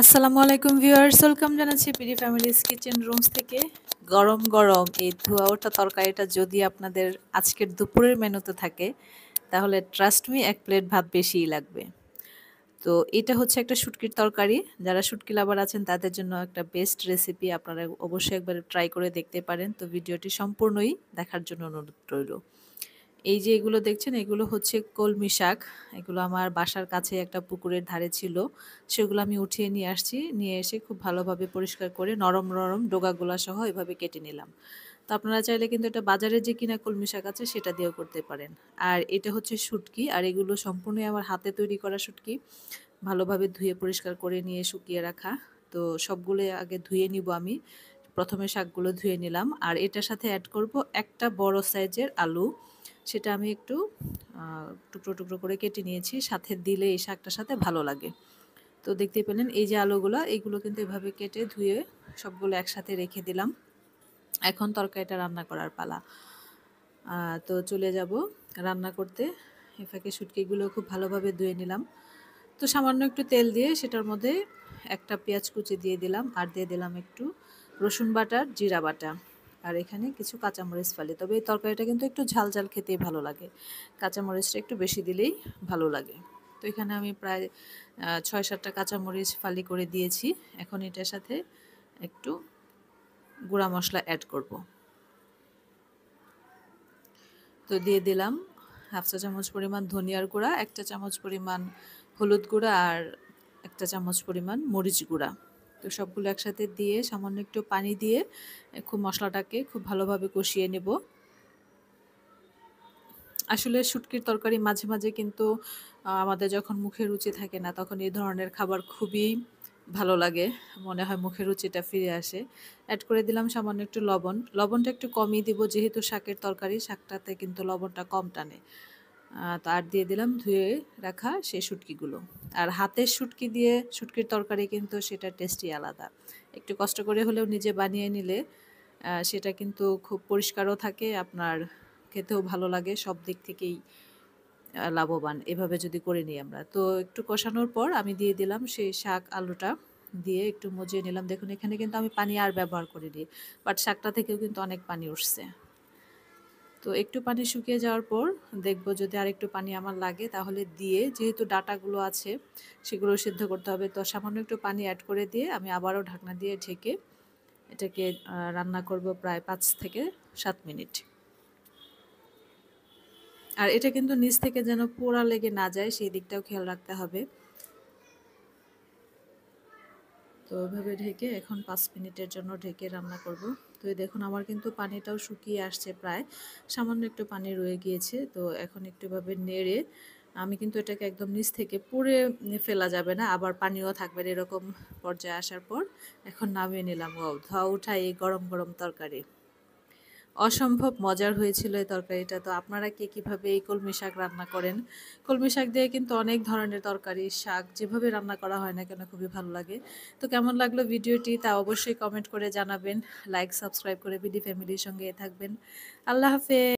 আসসালামু আলাইকুম viewers, welcome জানাচ্ছি পিডি ফ্যামিলিজ কিচেন রুমস থেকে। গরম গরম এই ধোয়া ওঠা তরকারিটা যদি আপনাদের আজকের দুপুরের মেনুতে থাকে তাহলে ট্রাস্ট মি এক প্লেট ভাত বেশিই লাগবে। তো এটা হচ্ছে একটা শুটকির তরকারি। যারা শুটকি লাভার আছেন তাদের জন্য একটা বেস্ট রেসিপি, আপনারা অবশ্যই একবার ট্রাই করে দেখতে পারেন। তো ভিডিওটি সম্পূর্ণই দেখার জন্য অনুরোধ রইল। এই যে এগুলো দেখছেন, এগুলো হচ্ছে কলমি শাক। এগুলো আমার বাসার কাছে একটা পুকুরের ধারে ছিল, সেগুলো আমি উঠিয়ে নিয়ে আসছি। নিয়ে এসে খুব ভালোভাবে পরিষ্কার করে নরম নরম ডোগাগুলা সহ এভাবে কেটে নিলাম। তো আপনারা চাইলে কিন্তু এটা বাজারে যে কিনা কলমি শাক আছে সেটা দিয়েও করতে পারেন। আর এটা হচ্ছে শুটকি, আর এগুলো সম্পূর্ণই আমার হাতে তৈরি করা শুটকি। ভালোভাবে ধুয়ে পরিষ্কার করে নিয়ে শুকিয়ে রাখা। তো সবগুলো আগে ধুয়ে নিব আমি। প্রথমে শাকগুলো ধুয়ে নিলাম, আর এটার সাথে অ্যাড করব একটা বড় সাইজের আলু। সেটা আমি একটু টুকরো টুকরো করে কেটে নিয়েছি, সাথে দিলে এই শাকটার সাথে ভালো লাগে। তো দেখতেই পেলেন এই যে আলুগুলো, এইগুলো কিন্তু এভাবে কেটে ধুয়ে সবগুলো একসাথে রেখে দিলাম। এখন তরকারিটা রান্না করার পালা। তো চলে যাব রান্না করতে। এ ফাঁকে শুটকিগুলো খুব ভালোভাবে ধুয়ে নিলাম। তো সামান্য একটু তেল দিয়ে সেটার মধ্যে একটা পেঁয়াজ কুচি দিয়ে দিলাম, আর দিয়ে দিলাম একটু রসুন বাটা, জিরা বাটা, আর এখানে কিছু কাঁচামরিচ ফালি। তবে এই তরকারিটা কিন্তু একটু ঝাল ঝাল খেতেই ভালো লাগে, কাঁচামরিচটা একটু বেশি দিলেই ভালো লাগে। তো এখানে আমি প্রায় ৬-৭টা কাঁচামরিচ ফালি করে দিয়েছি। এখন এটার সাথে একটু গুঁড়া মশলা অ্যাড করব। তো দিয়ে দিলাম 1/2 চা চামচ পরিমাণ ধনিয়ার গুঁড়া, 1 চা চামচ পরিমাণ হলুদ গুঁড়া, আর 1 চা চামচ পরিমাণ মরিচ গুঁড়া। তো সবগুলো একসাথে দিয়ে সামান্য একটু পানি দিয়ে খুব মশলাটাকে খুব ভালোভাবে কষিয়ে নেব। আসলে শুটকির তরকারি মাঝে মাঝে কিন্তু আমাদের যখন মুখে রুচি থাকে না, তখন এই ধরনের খাবার খুবই ভালো লাগে। মনে হয় মুখের রুচিটা ফিরে আসে। অ্যাড করে দিলাম সামান্য একটু লবণ। লবণটা একটু কমই দিব, যেহেতু শাকের তরকারি, শাকটাতে কিন্তু লবণটা কম টানে। তো আর দিয়ে দিলাম ধুয়ে রাখা সেই শুটকিগুলো। আর হাতের শুটকি দিয়ে শুটকির তরকারি কিন্তু সেটা টেস্টই আলাদা। একটু কষ্ট করে হলেও নিজে বানিয়ে নিলে সেটা কিন্তু খুব পরিষ্কারও থাকে, আপনার খেতেও ভালো লাগে, সব দিক থেকেই লাভবান এভাবে যদি করে নিই আমরা। তো একটু কষানোর পর আমি দিয়ে দিলাম সেই শাক আলুটা, দিয়ে একটু মজিয়ে নিলাম। দেখুন এখানে কিন্তু আমি পানি আর ব্যবহার করিনি, বাট শাকটা থেকেও কিন্তু অনেক পানি উঠছে। তো একটু পানি শুকিয়ে যাওয়ার পর দেখবো যদি আর একটু পানি আমার লাগে তাহলে দিয়ে, যেহেতু ডাঁটাগুলো আছে সেগুলো সিদ্ধ করতে হবে, তো সামান্য একটু পানি অ্যাড করে দিয়ে আমি আবারও ঢাকনা দিয়ে ঢেকে এটাকে রান্না করব প্রায় 5 থেকে 7 মিনিট। আর এটা কিন্তু নিচ থেকে যেন পোড়া লেগে না যায়, সেই দিকটাও খেয়াল রাখতে হবে। তো ওইভাবে ঢেকে এখন 5 মিনিটের জন্য ঢেকে রান্না করব। তো এই দেখুন আমার কিন্তু পানিটাও শুকিয়ে আসছে প্রায়, সামান্য একটু পানি রয়ে গিয়েছে। তো এখন একটু এভাবে নেড়ে আমি কিন্তু এটাকে একদম নিচ থেকে পুড়ে ফেলা যাবে না, আবার পানিও থাকবে না, এরকম পর্যায়ে আসার পর এখন নামিয়ে নিলাম। ধোয়া ওঠা এই গরম গরম তরকারি অসম্ভব মজার হয়েছিল এই তরকারিটা। তো আপনারা কে কীভাবে এই কলমি শাক রান্না করেন? কলমি শাক দিয়ে কিন্তু অনেক ধরনের তরকারি, শাক যেভাবে রান্না করা হয় না কেন খুবই ভালো লাগে। তো কেমন লাগলো ভিডিওটি তা অবশ্যই কমেন্ট করে জানাবেন। লাইক সাবস্ক্রাইব করে বিডি ফ্যামিলির সঙ্গে থাকবেন। আল্লাহ হাফেজ।